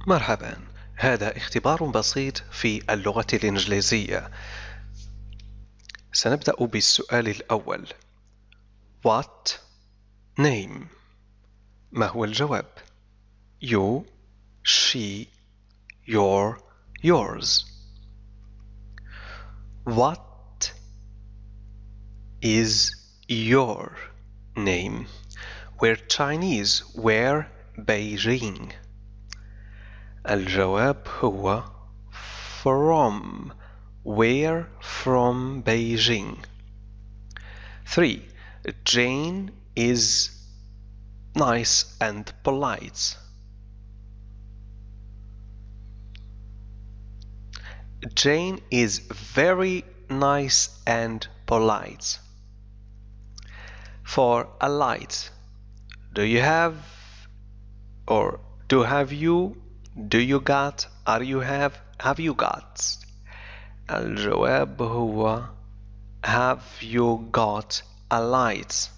مرحبا، هذا اختبار بسيط في اللغة الإنجليزية. سنبدأ بالسؤال الأول. What name؟ ما هو الجواب؟ You, she, your, yours. What is your name? We're Chinese. We're Beijing. الجواب هو from. We're from Beijing. 3. Jane is nice and polite. Jane is very nice and polite. 4. A light. Do you have or do have you? Do you got? Are you have you got? الجواب هو have you got a light?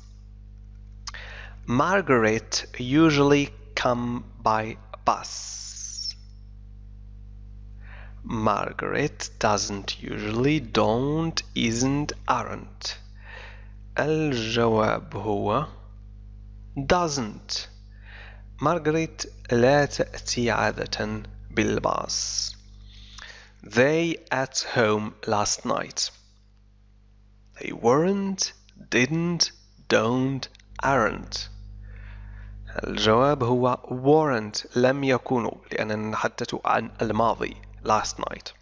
Margaret usually come by bus. Margaret doesn't usually, don't, isn't, aren't. الجواب هو doesn't. Margaret لا تأتي عادة بالباص. They at home last night. They weren't, didn't, don't, aren't. الجواب هو weren't. لم يكونوا لأننا نتحدث عن الماضي last night.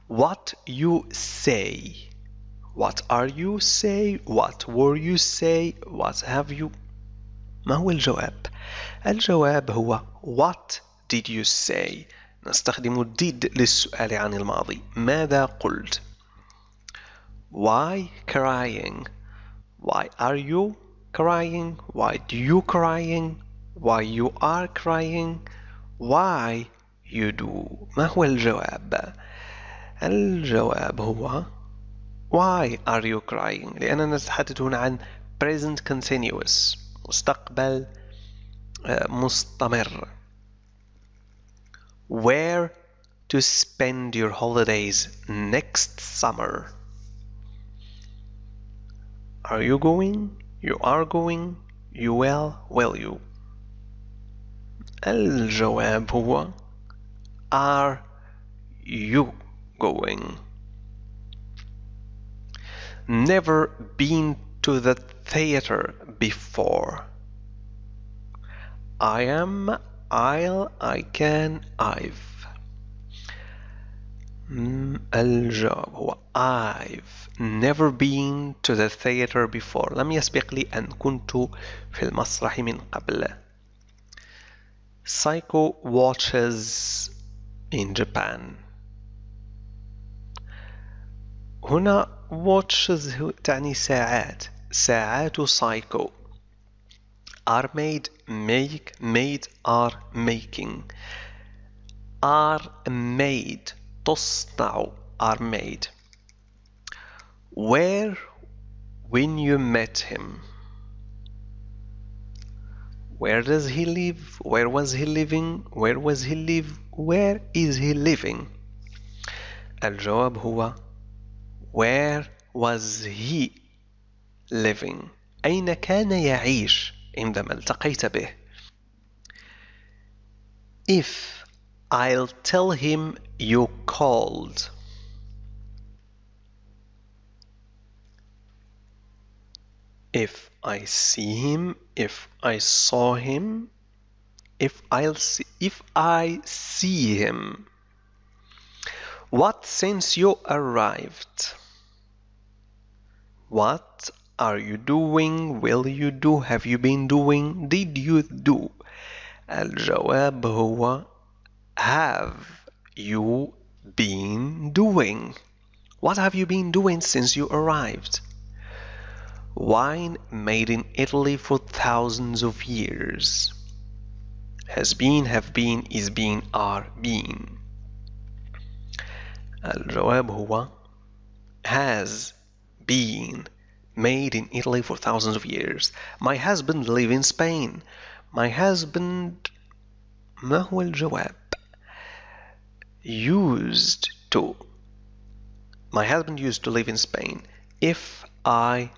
What you say. What are you say? What were you say? What have you? ما هو الجواب؟ الجواب هو What did you say؟ نستخدم did للسؤال عن الماضي. ماذا قلت؟ Why crying? Why are you crying? Why do you crying? Why you are crying? Why you do. ما هو الجواب؟ الجواب هو Why are you crying؟ لأننا نتحدث هنا عن present continuous مستقبل مستمر. Where to spend your holidays next summer? Are you going? You are going? You will you? الجواب هو Are you going? Never been to the theater before. I am, I'll, I can, I've. الجواب هو I've never been to the theater before. لم يسبق لي أن كنت في المسرح من قبل. Psycho watches in Japan. هنا watches تعني ساعات. ساعات psycho are made, make, made, are making. Are made تصنع are made. Where when you met him? Where does he live? Where was he living? Where was he live? Where is he living? الجواب هو Where was he living? أين كان يعيش عندما التقيت به؟ If I'll tell him you called. If I see him, if I saw him, if I see him. What since you arrived? What are you doing? Will you do? Have you been doing? Did you do? الجواب هو Have you been doing? What have you been doing since you arrived? Wine made in Italy for thousands of years. Has been, have been, is been, are been. الجواب هو Has been made in Italy for thousands of years. My husband lives in Spain. My husband ما هو الجواب؟ used to. My husband used to live in Spain. If I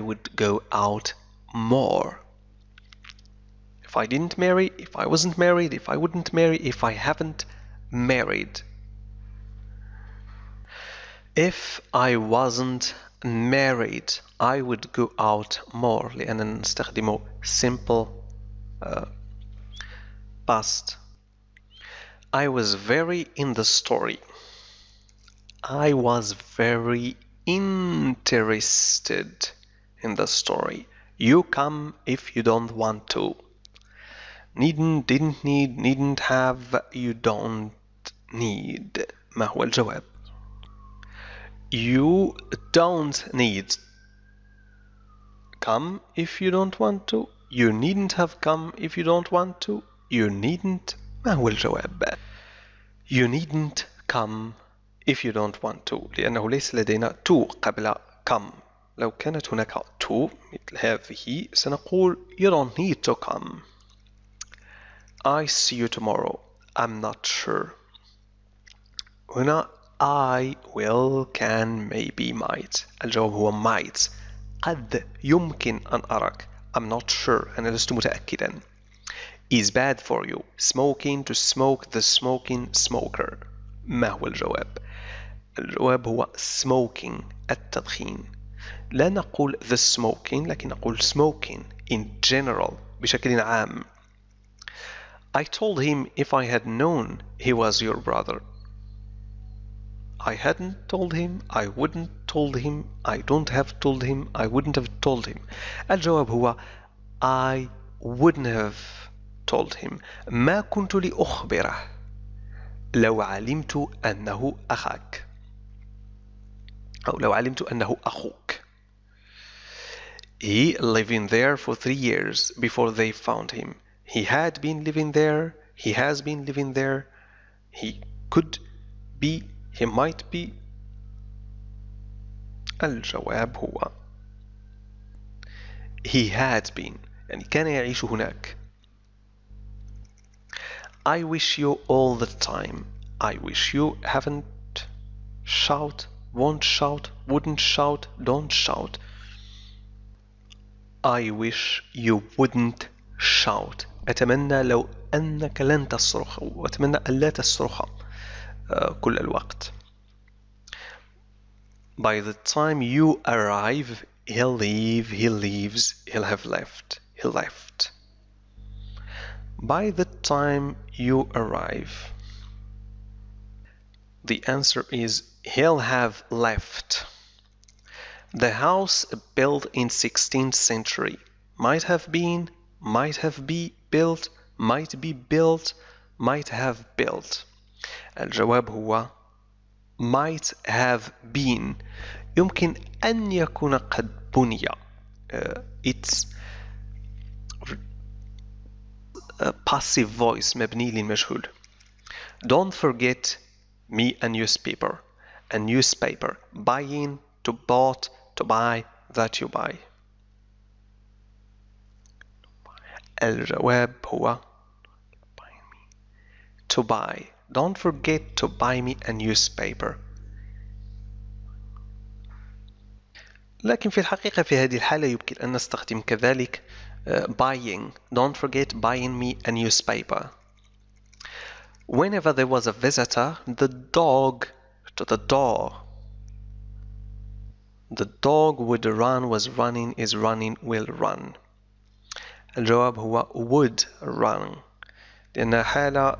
would go out more. If I didn't marry, if I wasn't married, if I wouldn't marry, if I haven't married. If I wasn't married, I would go out more. لأننا نستخدم simple past. I was very in the story. I was very interested in the story. You come if you don't want to. Needn't, didn't need, needn't have, you don't need. ما هو الجواب؟ You don't need come if you don't want to. You needn't have come if you don't want to. You needn't. ما هو الجواب؟ You needn't come if you don't want to. لأنه ليس لدينا to قبل come. لو كانت هناك to مثل هذه سنقول you don't need to come. I see you tomorrow. I'm not sure. هنا I will, can, maybe, might. الجواب هو might. قد يمكن أن أراك. I'm not sure. أنا لست متأكدا. Is bad for you. Smoking, to smoke, the smoking, smoker. ما هو الجواب؟ الجواب هو smoking, التدخين. لا نقول the smoking لكن نقول smoking in general بشكل عام. I told him if I had known he was your brother. I hadn't told him, I wouldn't told him, I don't have told him, I wouldn't have told him. الجواب هو I wouldn't have told him. ما كنت لأخبره لو علمت أنه أخاك أو لو علمت أنه أخوك. He living there for 3 years before they found him. He had been living there, he has been living there, he could be, he might be. الجواب هو he had been يعني كان يعيش هناك. I wish you all the time. I wish you haven't shout, won't shout, wouldn't shout, don't shout. I wish you wouldn't shout. أتمنى لو أنك لن تصرخ وأتمنى أن لا تصرخ كل الوقت. By the time you arrive, he'll leave, he leaves, he'll have left, he left. By the time you arrive, the answer is he'll have left. The house built in 16th century might have been, might have be built, might be built, might have built. الجواب هو might have been. يمكن أن يكون قد بني. It's a passive voice مبني للمجهول. Don't forget me a newspaper. A newspaper. Buying, to bought, to buy, that you buy. الجواب هو to buy. Don't forget to buy me a newspaper. لكن في الحقيقة في هذه الحالة يمكن أن نستخدم كذلك buying. Don't forget buying me a newspaper. Whenever there was a visitor, the dog to the door. The dog would run, was running, is running, will run. الجواب هو would run. لأنها حالة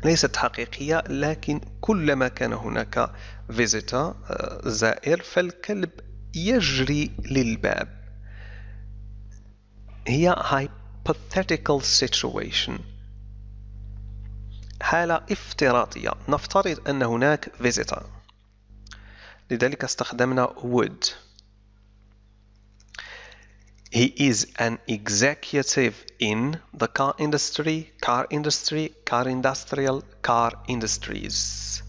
ليست حقيقية لكن كلما كان هناك visitor زائر فالكلب يجري للباب. هي hypothetical situation حالة افتراضية نفترض أن هناك visitor لذلك استخدمنا would. He is an executive in the car industry, car industry, car industrial, car industries.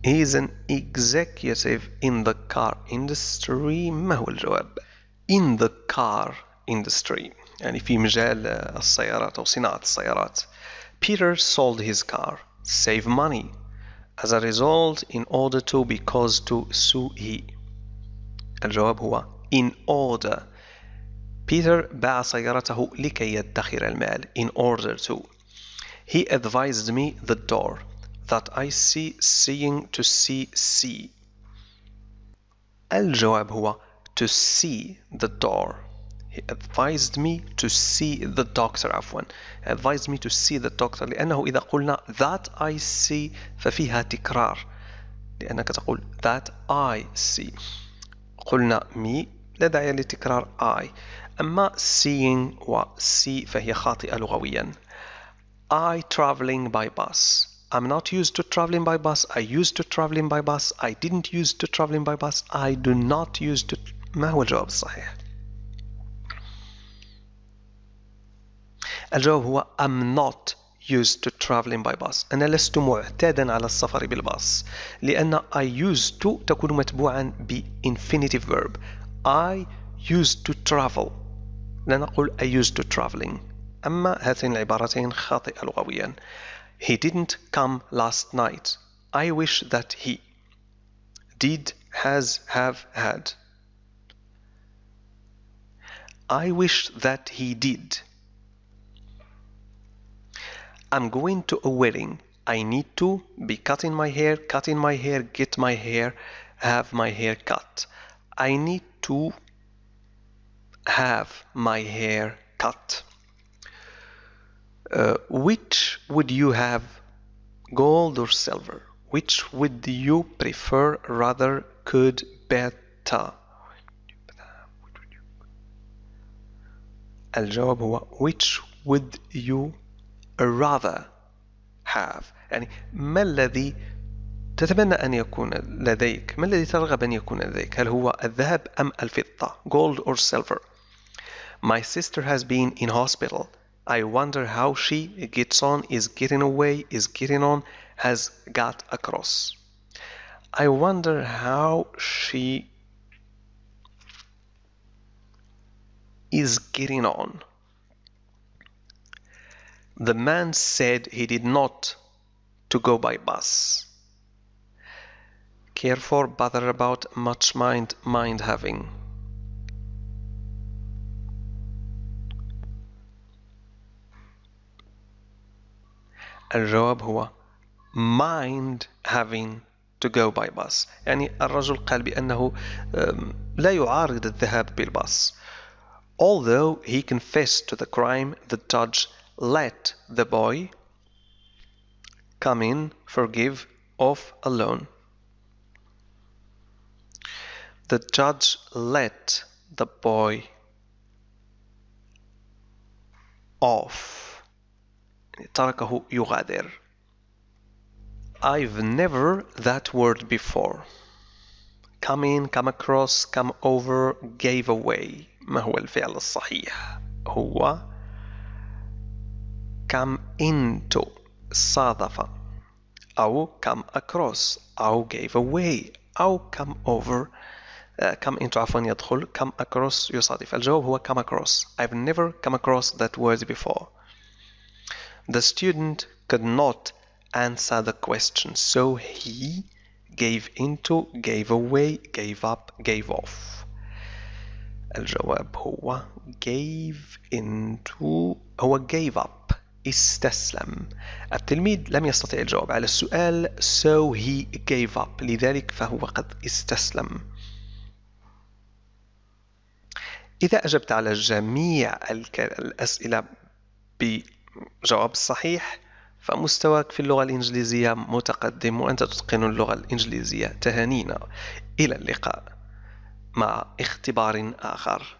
He is an executive in the car industry. ما هو الجواب؟ In the car industry. يعني في مجال السيارات أو صناعة السيارات. Peter sold his car, save money. As a result, in order to, because to, so he. الجواب هو in order. بيتر باع سيارته لكي يدخر المال. In order to. He advised me the door. That I see, seeing, to see. الجواب هو to see the door. He advised me to see the doctor. عفوا. advised me to see the doctor لأنه إذا قلنا that I see ففيها تكرار لأنك تقول that I see. قلنا me لا داعي لتكرار I. أما seeing و see فهي خاطئة لغويا. I traveling by bus. I'm not used to traveling by bus. I used to traveling by bus. I didn't used to traveling by bus. I do not used to. ما هو الجواب الصحيح؟ الجواب هو I'm not used to traveling by bus. أنا لست معتادا على السفر بالباص لأن I used to تكون متبوعا ب infinitive verb. I used to travel. لا نقول I used to traveling. أما هاتين العبارتين خاطئة لغويا. He didn't come last night. I wish that he did, has, have, had. I wish that he did. I'm going to a wedding. I need to be cutting my hair, get my hair, have my hair cut. I need to have my hair cut. Which would you have, gold or silver? Which would you prefer, rather, could, better? الجواب هو which would you rather have. يعني ما الذي تتمنى أن يكون لديك؟ ما الذي ترغب أن يكون لديك؟ هل هو الذهب أم الفضة؟ gold or silver? My sister has been in hospital. I wonder how she gets on, is getting away, is getting on, has got across. I wonder how she is getting on. The man said he did not to go by bus. Care for, bother about, much mind, mind having. الجواب هو mind having to go by bus. يعني الرجل قال بأنه لا يعارض الذهاب بالباص. Although he confessed to the crime, the judge let the boy come in, forgive, off alone. The judge let the boy off. تركه يغادر. I've never that word before. Come in, come across, come over, gave away. ما هو الفعل الصحيح؟ هو come into صادف أو come across أو gave away أو come over. come into عفوا يدخل, come across يصادف. الجواب هو come across. I've never come across that word before. The student could not answer the question, so he gave into, gave away, gave up, gave off. الجواب هو gave into هو gave up استسلم. التلميذ لم يستطيع الجواب على السؤال so he gave up لذلك فهو قد استسلم. إذا أجبت على جميع الأسئلة بجواب صحيح فمستواك في اللغة الإنجليزية متقدم وأنت تتقن اللغة الإنجليزية. تهانينا، إلى اللقاء مع اختبار آخر.